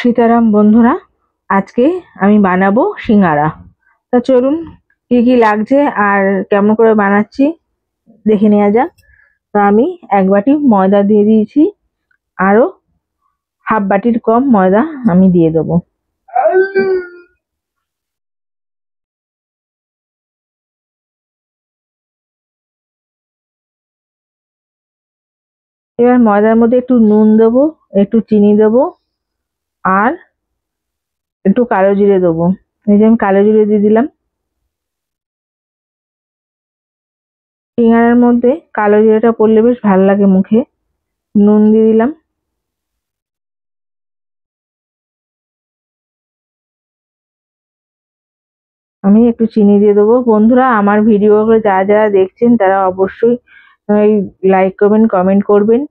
সীতারাম বন্ধুরা, আজকে আমি বানাবো সিঙ্গারা। তা চলুন কি কি লাগছে আর কেমন করে বানাচ্ছি দেখে নেওয়া যাক। তো আমি 1 বাটি ময়দা দিয়ে দিয়েছি, আরো হাফ বাটির কম ময়দা আমি দিয়ে দেবো। এবার ময়দার মধ্যে একটু নুন দেবো, একটু চিনি দেবো, আর একটু কালো জিরে দেবো। এই যে আমি কালো জিরে দিয়ে দিলাম। সিঙ্গারার মধ্যে কালো জিরেটা পড়লে বেশ ভালো লাগে মুখে। নুন দিয়ে দিলাম। আমি একটু চিনি দিয়ে দেবো। বন্ধুরা, আমার ভিডিওগুলো যারা যারা দেখছেন তারা অবশ্যই লাইক করবেন, কমেন্ট করবেন,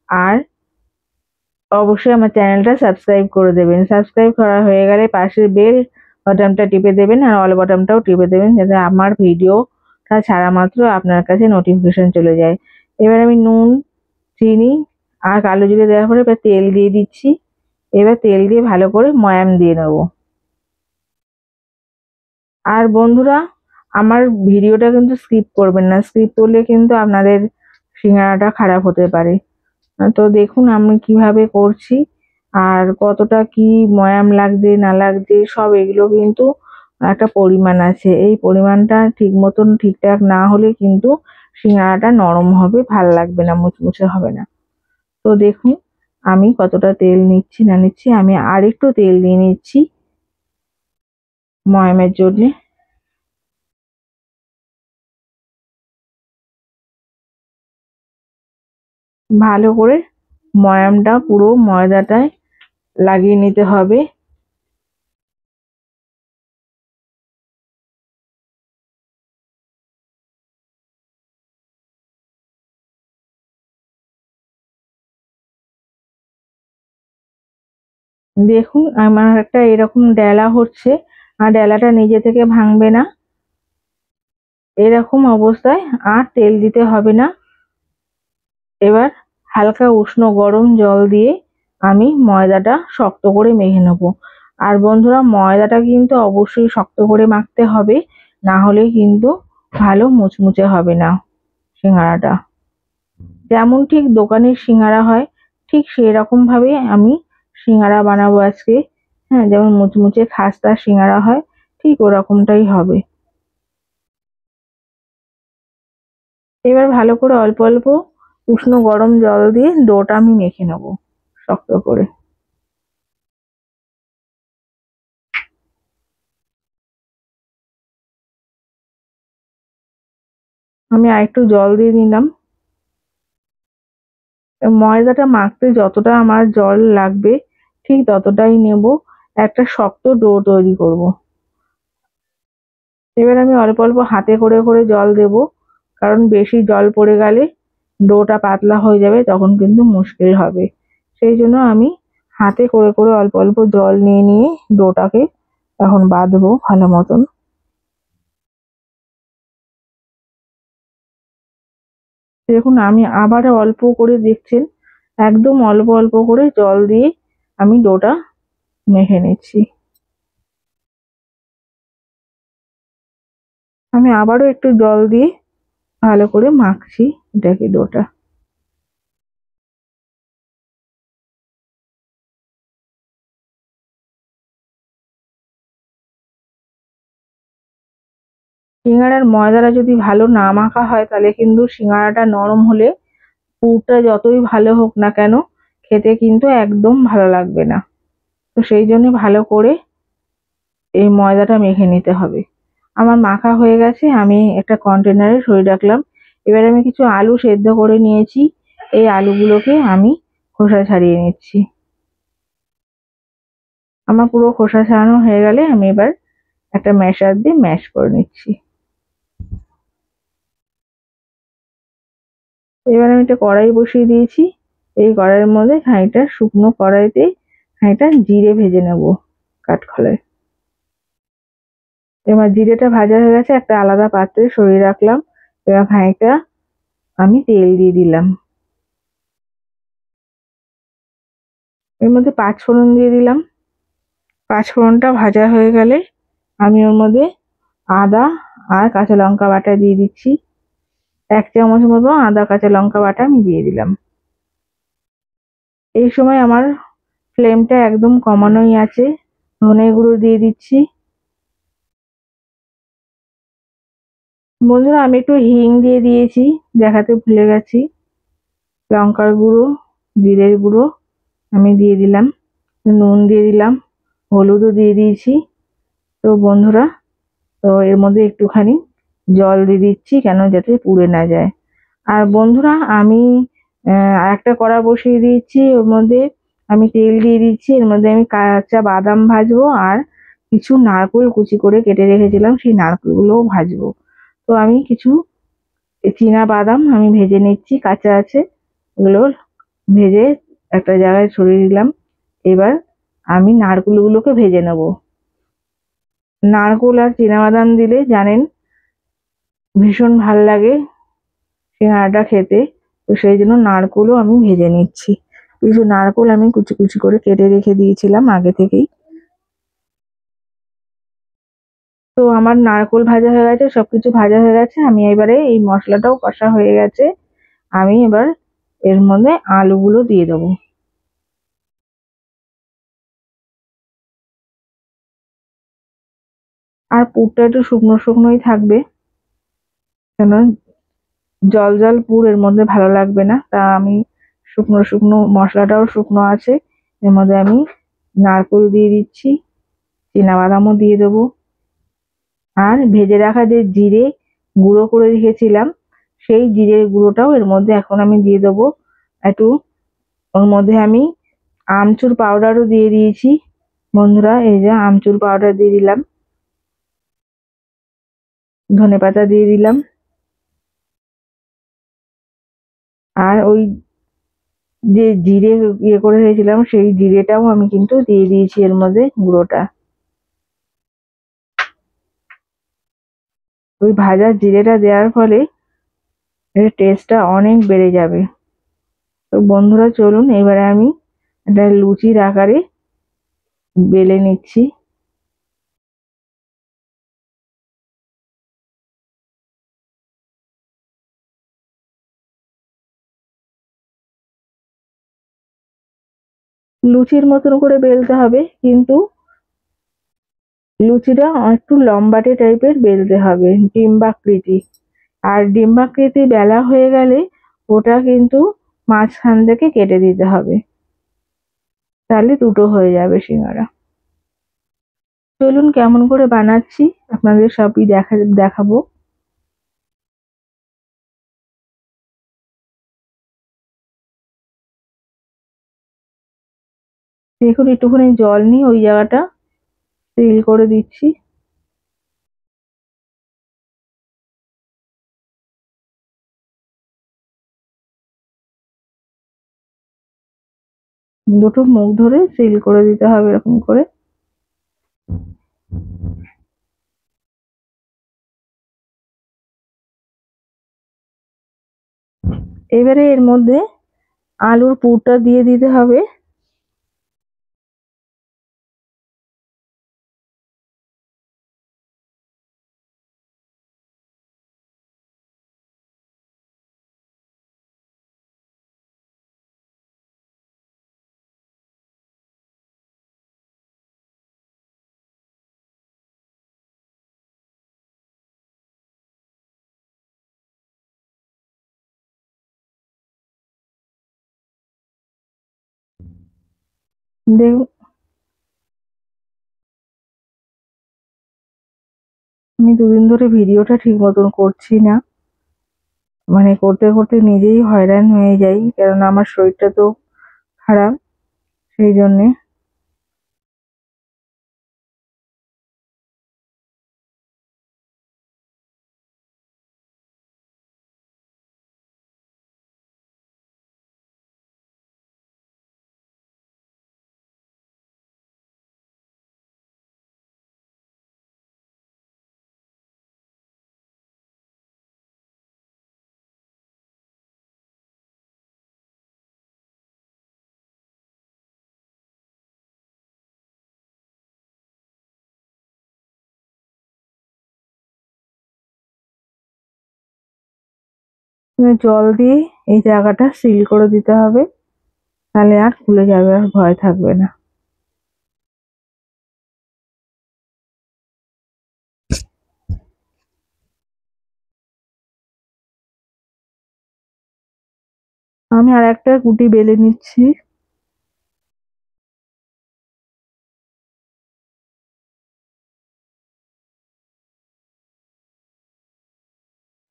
আর অবশ্যই আমার চ্যানেলটা সাবস্ক্রাইব করে দেবেন। সাবস্ক্রাইব করা হয়ে গেলে পাশের বেল বাটনটা টিপে দেবেন আর অল বাটনটাও টিপে দেবেন, যাতে আমার ভিডিওটা ছাড়া মাত্র আপনার কাছে নোটিফিকেশন চলে যায়। এবার আমি নুন, চিনি আর কালো জিরে দেওয়ার পরে এবার তেল দিয়ে দিচ্ছি। এবার তেল দিয়ে ভালো করে ময়াম দিয়ে নেবো। আর বন্ধুরা, আমার ভিডিওটা কিন্তু স্কিপ করবেন না। স্কিপ করলে কিন্তু আপনাদের সিঙ্গারাটা খারাপ হতে পারে। তো দেখুন আমি কিভাবে করছি আর কতটা কি ময়াম লাগছে না লাগছে, সব এগুলো কিন্তু একটা পরিমাণ আছে। এই পরিমাণটা ঠিক মতন ঠিকঠাক না হলে কিন্তু সিঙ্গারাটা নরম হবে, ভাল লাগবে না, মুচমুচে হবে না। তো দেখুন আমি কতটা তেল নিচ্ছি না নিচ্ছি। আমি আর একটু তেল দিয়ে নিচ্ছি ময়ামের জন্য। ভালো করে ময়ামটা পুরো ময়দাটায় লাগিয়ে নিতে হবে। দেখুন আমার একটা এরকম ডেলা হচ্ছে, আর ডেলাটা নিজে থেকে ভাঙবে না। এরকম অবস্থায় আর তেল দিতে হবে না। এবার হালকা উষ্ণ গরম জল দিয়ে আমি ময়দাটা শক্ত করে মেখে নেবো। আর বন্ধুরা, ময়দাটা কিন্তু অবশ্যই শক্ত করে মাখতে হবে, না হলে কিন্তু ভালো মুচমুচে হবে না সিঙ্গারাটা। যেমন ঠিক দোকানের সিঙ্গারা হয়, ঠিক সেরকম ভাবে আমি সিঙ্গারা বানাবো আজকে। হ্যাঁ, যেমন মুচমুচে খাস্তা সিঙ্গারা হয়, ঠিক ওরকমটাই হবে। এবার ভালো করে অল্প অল্প উষ্ণ গরম জল দিয়ে ডোটা আমি মেখে নেবো শক্ত করে। আমি আরেকটু জল দিয়ে দিলাম। ময়দাটা মাখতে যতটা আমার জল লাগবে ঠিক ততটাই নেব। একটা শক্ত ডো তৈরি করব। এবার আমি অল্প অল্প হাতে করে করে জল দেব, কারণ বেশি জল পড়ে গেলে ডোটা পাতলা হয়ে যাবে, তখন কিন্তু মুশকিল হবে। সেই জন্য আমি হাতে করে করে অল্প অল্প জল নিয়ে নিয়ে ডোটাকে এখন বাঁধবো ভালো মতন। দেখুন আমি আবার অল্প করে, দেখছেন, একদম অল্প অল্প করে জল দিয়ে আমি ডোটা মেখে নিচ্ছি। আমি আবারও একটু জল দিয়ে ভালো করে মাখছি এটাকে, ডোটা। সিঙ্গারার ময়দাটা যদি ভালো না মাখা হয় তাহলে কিন্তু সিঙ্গারাটা নরম হলে পুরটা যতই ভালো হোক না কেন খেতে কিন্তু একদম ভালো লাগবে না। তো সেই জন্য ভালো করে এই ময়দাটা মেখে নিতে হবে। আমার মাখা হয়ে গেছে, আমি একটা কন্টেনারে সরিয়ে রাখলাম। এবার আমি কিছু আলু সেদ্ধ করে নিয়েছি, এই আলুগুলোকে আমি খোসা ছাড়িয়ে নিচ্ছি। আমার পুরো খোসা ছাড়ানো হয়ে গেলে আমি এবার একটা ম্যাশার দিয়ে ম্যাশ করে নিচ্ছি। এবার আমি একটা কড়াই বসিয়ে দিয়েছি। এই কড়াইয়ের মধ্যে খানিকটা শুকনো কড়াইতে খানিকটা জিরে ভেজে নেব কাঠখোলায়। এবার জিরেটা ভাজা হয়ে গেছে, একটা আলাদা পাত্রে সরিয়ে রাখলাম। এবার খানিকটা আমি তেল দিয়ে দিলাম। এর মধ্যে পাঁচ ফোড়ন দিয়ে দিলাম। পাঁচফোড়নটা ভাজা হয়ে গেলে আমি ওর মধ্যে আদা আর কাঁচা লঙ্কা বাটা দিয়ে দিচ্ছি। 1 চামচ মতো আদা কাঁচা লঙ্কা বাটা আমি দিয়ে দিলাম। এই সময় আমার ফ্লেমটা একদম কমানোই আছে। ধনে গুঁড়ো দিয়ে দিচ্ছি। বন্ধুরা আমি একটু হিং দিয়ে দিয়েছি, দেখাতে ভুলে গেছি। লঙ্কার গুঁড়ো, জিরের গুঁড়ো আমি দিয়ে দিলাম, নুন দিয়ে দিলাম, হলুদও দিয়ে দিয়েছি। তো বন্ধুরা, তো এর মধ্যে একটুখানি জল দিয়ে দিচ্ছি, কেন যাতে পুড়ে না যায়। আর বন্ধুরা আমি আরেকটা কড়া বসিয়ে দিয়েছি, ওর মধ্যে আমি তেল দিয়ে দিচ্ছি। এর মধ্যে আমি কাঁচা বাদাম ভাজবো আর কিছু নারকেল কুচি করে কেটে রেখেছিলাম, সেই নারকেলগুলোও ভাজবো। তো আমি কিছু চীনা বাদাম আমি ভেজে নিচ্ছি, কাঁচা আছে, ওগুলো ভেজে একটা জায়গায় ছড়িয়ে দিলাম। এবার আমি নারকেলগুলোকে ভেজে নেব। নারকেল আর চীনা বাদাম দিলে জানেন ভীষণ ভাল লাগে সিঙ্গাড়াটা খেতে। তো সেই জন্য নারকেলও আমি ভেজে নিচ্ছি। কিছু নারকেল আমি কুচি কুচি করে কেটে রেখে দিয়েছিলাম আগে থেকেই। তো আমার নারকেল ভাজা হয়ে গেছে, সবকিছু ভাজা হয়ে গেছে। আমি এবারে এই মশলাটাও কষা হয়ে গেছে, আমি এবার এর মধ্যে আলুগুলো দিয়ে দেবো। আর পুরটা একটু শুকনো শুকনোই থাকবে, কেন জল জল পুর এর মধ্যে ভালো লাগবে না। তা আমি শুকনো শুকনো, মশলাটাও শুকনো আছে, এর মধ্যে আমি নারকেল দিয়ে দিচ্ছি, বাদামও দিয়ে দেবো। আর ভেজে রাখা যে জিরে গুঁড়ো করে রেখেছিলাম, সেই জিরের গুঁড়োটাও এর মধ্যে এখন আমি দিয়ে দেবো একটু। ওর মধ্যে আমি আমচুর পাউডারও দিয়ে দিয়েছি। বন্ধুরা এই যে আমচুর পাউডার দিয়ে দিলাম, ধনেপাতা দিয়ে দিলাম। আর ওই যে জিরে ইয়ে করে রেখেছিলাম, সেই জিরেটাও আমি কিন্তু দিয়ে দিয়েছি এর মধ্যে, গুঁড়োটা। ওই ভাজা জিরেটা দেওয়ার ফলে এর টেস্টটা অনেক বেড়ে যাবে। তো বন্ধুরা চলুন এবারে আমি একটা লুচির আকারে বেলে নিচ্ছি। লুচির মতন করে বেলতে হবে, কিন্তু লুচিটা একটু লম্বাটে টাইপের বেলতে হবে, ডিম্বাকৃতি। আর ডিম্বাকৃতি বেলা হয়ে গেলে ওটা কিন্তু মাঝখান থেকে কেটে দিতে হবে, তাহলে দুটো হয়ে যাবে সিঙ্গারা। চলুন কেমন করে বানাচ্ছি আপনাদের সবই দেখাবো। দেখুন একটুখানি জল নিয়ে ওই জায়গাটা সিল করে দিচ্ছি। দুটো মুখ ধরে সিল করে দিতে হবে এরকম করে। এবারে এর মধ্যে আলুর পুরটা দিয়ে দিতে হবে। দেখুন আমি দুদিন ধরে ভিডিওটা ঠিক মতন করছি না, মানে করতে করতে নিজেই হয়রান হয়ে যাই, কারণ আমার শরীরটা তো খারাপ, সেই জন্যে। জল দিয়ে এই জায়গাটা সিল করে দিতে হবে, তাহলে আর খুলে যাবে, আর ভয় থাকবে না। আমি আর একটা গুটি বেলে নিচ্ছি।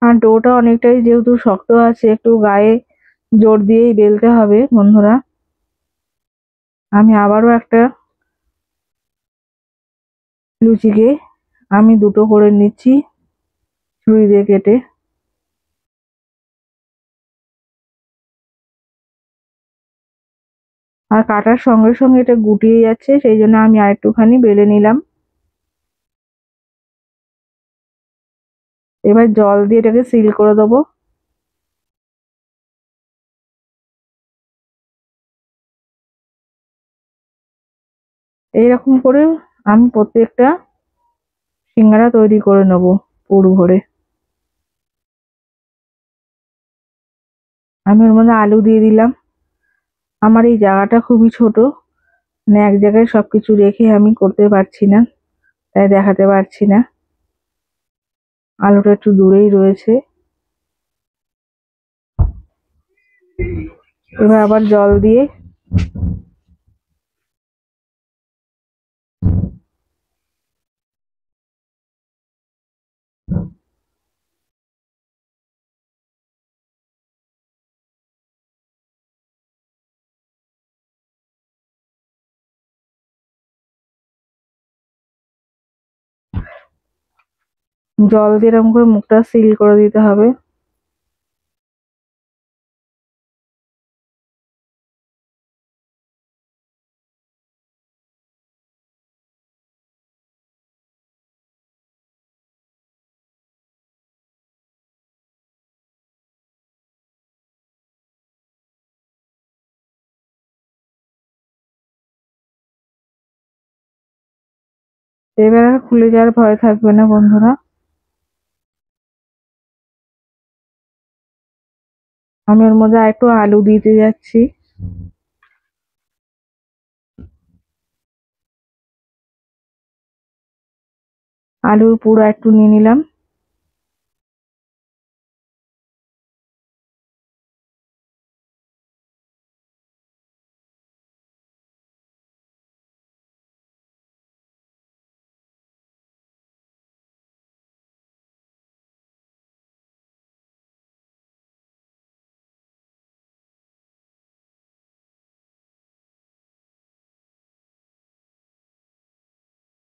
আর ডোটা অনেকটাই যেহেতু শক্ত আছে, একটু গায়ে জোর দিয়েই বেলতে হবে বন্ধুরা। আমি আবারও একটা লুচিকে আমি দুটো করে নিচ্ছি ছুরি দিয়ে কেটে। আর কাটার সঙ্গে সঙ্গে এটা গুটিয়ে যাচ্ছে, সেই জন্য আমি আর একটুখানি বেলে নিলাম। এবার জল দিয়ে এটাকে সিল করে দেবো। এইরকম করে আমি প্রত্যেকটা সিঙ্গারা তৈরি করে নেব পুর ভরে। আমি ওর মধ্যে আলু দিয়ে দিলাম। আমার এই জায়গাটা খুবই ছোট, মানে এক জায়গায় সবকিছু রেখে আমি করতে পারছি না, তাই দেখাতে পারছি না। আলুটা একটু দূরেই রয়েছে। এবার আবার জল দিয়ে এরকম করে মুখটা সিল করে দিতে হবে। এবার আর খুলে যাওয়ার ভয় থাকবে না বন্ধুরা। আমি ওর মধ্যে আর একটু আলু দিতে যাচ্ছি। আলুর পুর একটু নিয়ে নিলাম।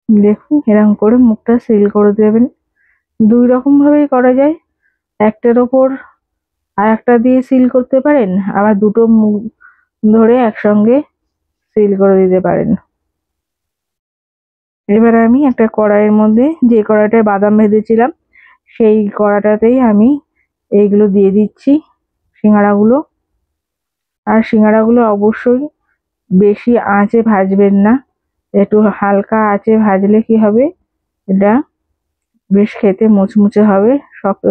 দেখুন এরকম করে মুখটা সিল করে দেবেন। দুই রকম ভাবেই করা যায়, একটার ওপর আর একটা দিয়ে সিল করতে পারেন, আবার দুটো মুখ ধরে একসঙ্গে সিল করে দিতে পারেন। এবার আমি একটা কড়াইয়ের মধ্যে, যে কড়াইটায় বাদাম ভেজেছিলাম সেই কড়াটাতেই আমি এইগুলো দিয়ে দিচ্ছি, সিঙ্গারাগুলো। আর সিঙ্গারাগুলো অবশ্যই বেশি আঁচে ভাজবেন না, একটু হালকা আঁচে ভাজলে কি হবে, এটা বেশ খেতে মুচমুচে হবে, শক্ত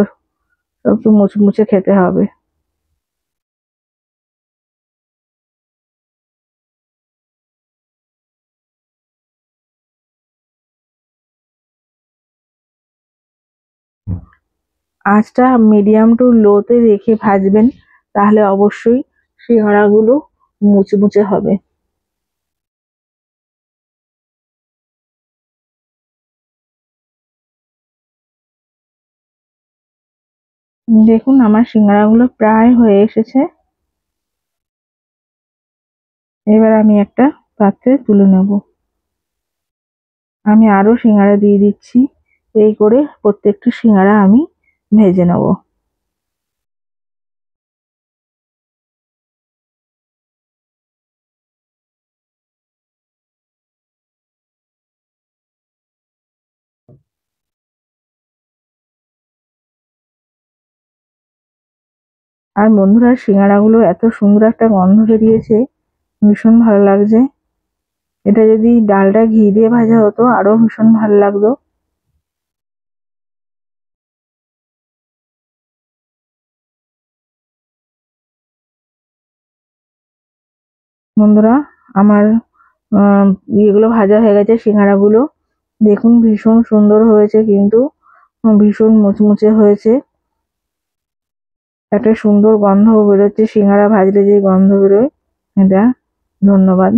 একটু মুচমুচে খেতে হবে। আঁচটা মিডিয়াম টু লোতে রেখে ভাজবেন, তাহলে অবশ্যই সিঙ্গারাগুলো মুচমুচে হবে। দেখুন আমার সিঙ্গারাগুলো প্রায় হয়ে এসেছে। এবার আমি একটা পাত্রে তুলে নেব। আমি আরো সিঙ্গারা দিয়ে দিচ্ছি, এই করে প্রত্যেকটা সিঙ্গারা আমি ভেজে নেব। আর বন্ধুরা সিঙ্গারাগুলো এত সুন্দর একটা গন্ধ বেরিয়েছে, ভীষণ ভালো লাগছে। এটা যদি ডালটা ঘি দিয়ে ভাজা হতো আরো ভীষণ ভালো লাগতো। বন্ধুরা আমার ইয়েগুলো ভাজা হয়ে গেছে, সিঙ্গারাগুলো দেখুন ভীষণ সুন্দর হয়েছে, কিন্তু ভীষণ মুচমুচে হয়েছে। একটা সুন্দর গন্ধ বেরোচ্ছে, সিঙ্গারা ভাজলে যে গন্ধ বেরোয় এটা। ধন্যবাদ।